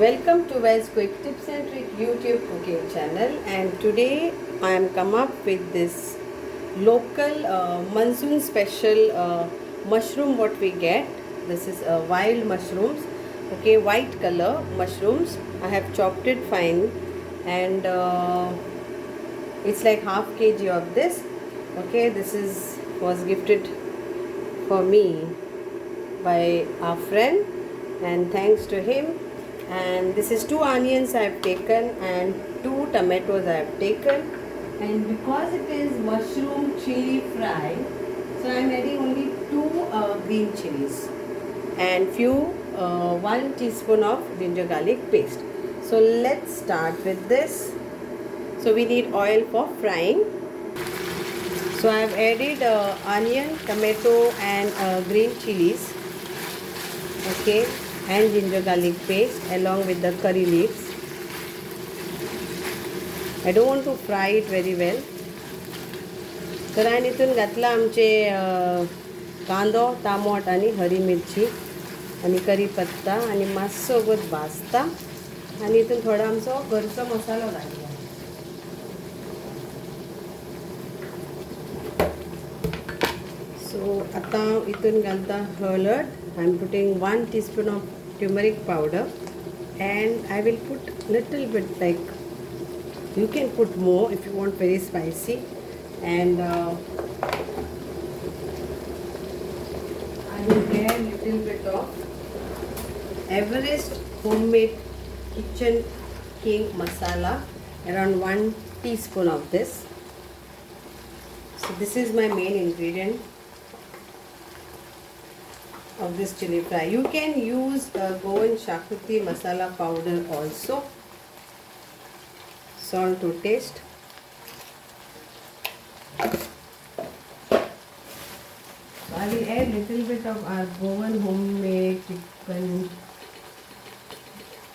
Welcome to Wes Quick Tips and Trick YouTube cooking channel, and today I am come up with this local monsoon special mushroom what we get. This is wild mushrooms, okay, white color mushrooms. I have chopped it fine, and it's like half kg of this. Okay, this was gifted for me by our friend, and thanks to him. And this is 2 onions I have taken and 2 tomatoes I have taken, and because it is mushroom chili fry, so I am adding only 2 green chilies and 1 teaspoon of ginger garlic paste. So let's start with this. So we need oil for frying. So I have added onion, tomato and green chilies, okay, and ginger garlic paste along with the curry leaves. I don't want to fry it very well. तर आणि इथून घातला आमचे कांदो, टामोट आणि हरी मिरची आणि करीपत्ता आणि मातसो वगत भाजता आणि इथून थोडा आमचो घरचो मसालो घालूया. So आता इथून घालता हळद. I am putting 1 teaspoon of turmeric powder, and I will put little bit, like you can put more if you want very spicy, and I will add little bit of Everest homemade Kitchen King masala, around 1 teaspoon of this. So this is my main ingredient of this chili fry. You can use Goan Xacuti Masala Powder also. Salt to taste. So I will add little bit of our Goan homemade chicken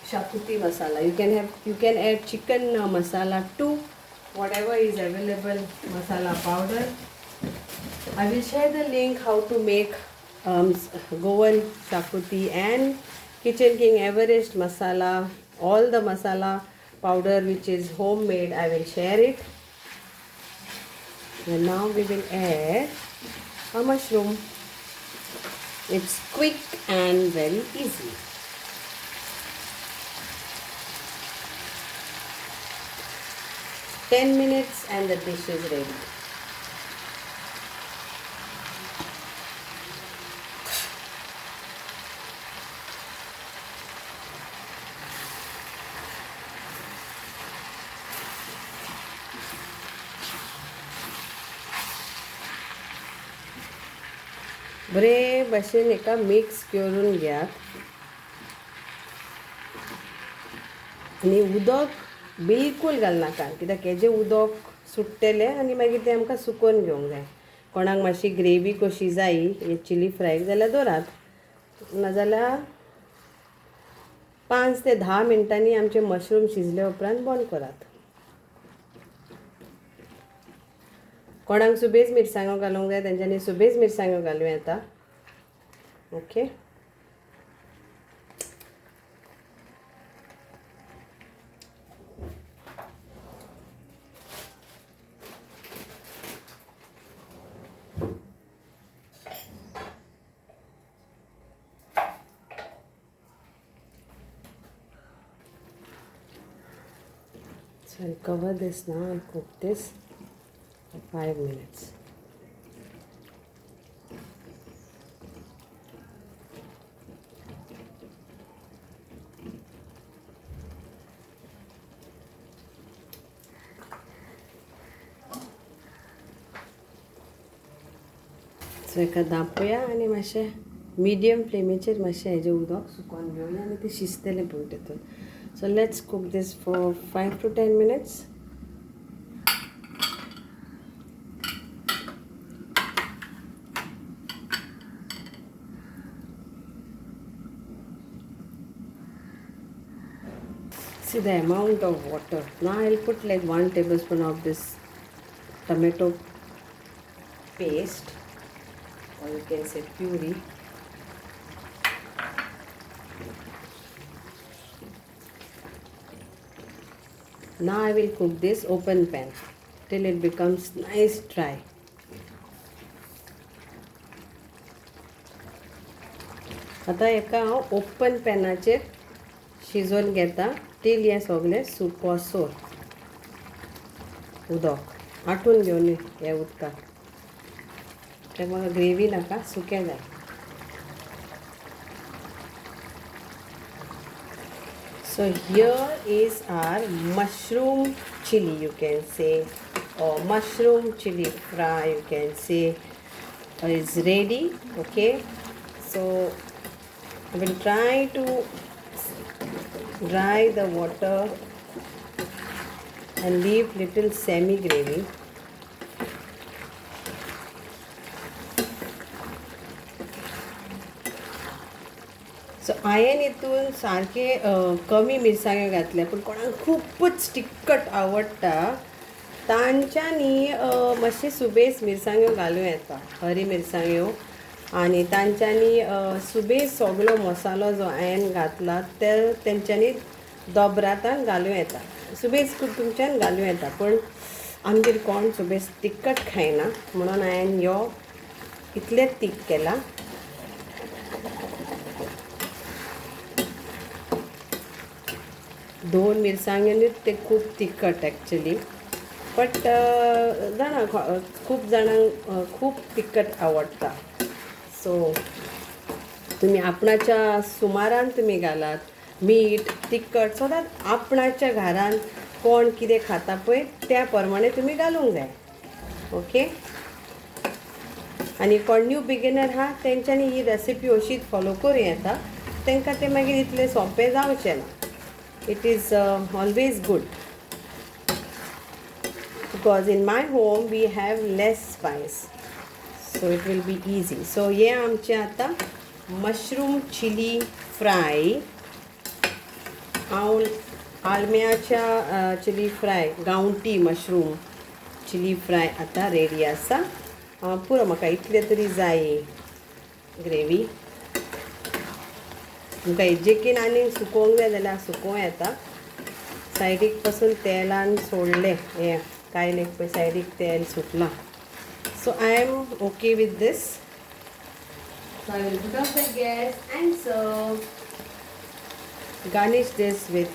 Xacuti masala. You can add chicken masala too, whatever is available masala powder. I will share the link how to make Goan Xacuti and Kitchen King Everest masala, all the masala powder which is homemade. I will share it. And now we will add a mushroom. It's quick and very easy. Ten minutes and the dish is ready. बरे भाशेन एका mix करून घेयात आनी उदक बिलकुल घालनाका, कित्याक हेजें उदक सुट्टेलें आनी मागीर तें आमकां सुकोवन घेवंक जाय. कोणाक मातशी ग्रेवी कशी जायी हे चिली फ्रायक जाल्यार दवरात, नाजाल्यार 5 ते 10 मिनटांनी आमचे मशरूम शिजले उपरांत बंद करात. कोणाक सुबेज मिरसांगो घालूंक जाय तेंच्यांनी सुबेज मिरसांगो घालूं येता. Okay, so I'll cover this now and cook this for 5 minutes. So एका दापोया आनी मातशें मिडियम फ्लेमीचेर मातशें हेजें उदक सुकोवन घेवया आनी तें शिजतलें पळय तेतून. So let's cook this for 5 to 10 minutes. See the amount of water. Now I'll put like 1 tablespoon of this tomato paste, or you can say puree. Now I will cook this open pan till it becomes nice dry. आता एका हांव open पॅनाचेर शिजोवन घेता till हें सगळें सुकोसोर उदक आटून घेवन हे उदकाक तें म्हाका ग्रेवी नाका सुकें जाय. So here is our mushroom chili, you can say, or mushroom chili fry, you can say, is ready. Okay, so I will try to dry the water and leave little semi gravy. सो हांवें हितून सारके कमी मिरसांग्यो घातल्या पूण कोणाक खूबच तिखट आवडटा तांच्यांनी मातशे सुबेज मिरसांग्यो घालूं येता, हरी मिरसांग्यो, आनी तांच्यांनी सुबेज सगळो मसालो जो हांवें घातला ते तेंच्यांनी दोबरातान घालूं येता. सुबेज तुमच्यान घालूं येता पूण आमगेर कोण सुबेज तिखट खायना म्हणून हांवें ह्यो इतलेंच तीख केला. दोन मिरसांग्योनीच ते खूब तिखट एक्चुली, बट जाणा खूब जाणांक खूब तिखट आवडटा. सो तुमी आपणाच्या सुमारान तुमी घालात मीठ तिखट सो दॅट आपणाच्या घरान कोण कितें खाता पळय त्या प्रमाणे तुमी घालूंक जाय. ओके, आनी कोण न्यू बिगिनर आहा तेंच्यांनी ही रेसिपी अशीच फॉलो करूं येता, तांकां तें मागीर इतलें सोंपें जावचें ना. It is always good because in my home we have less spice, so it will be easy. So ये आमचे आता मशरूम चिली फ्राय, हांव आल्म्याच्या चिली फ्राय गांवठी मशरूम चिली फ्राय आता रेडी आसा. पुरो म्हाका इतले तरी जाय ग्रेवी. तुमकां हेजेकीन आनीक सुकोवंक जाय जाल्यार सुकोवं येता. सायडीक पासून तेलान सोडलें हें कायलेक पळय सायडीक तेल सुटलां. So I am okay with this. So I will put off the gas and serve. Garnish this with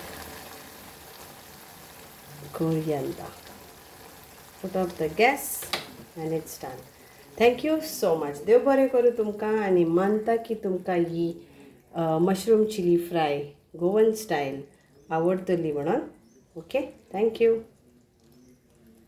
coriander. Put off the gas and it's done. Thank you so much. देव बरें करूं तुमकां आनी मानता की तुमकां ही mushroom chilli fry Goan style आवडटली म्हणून. Okay, thank you.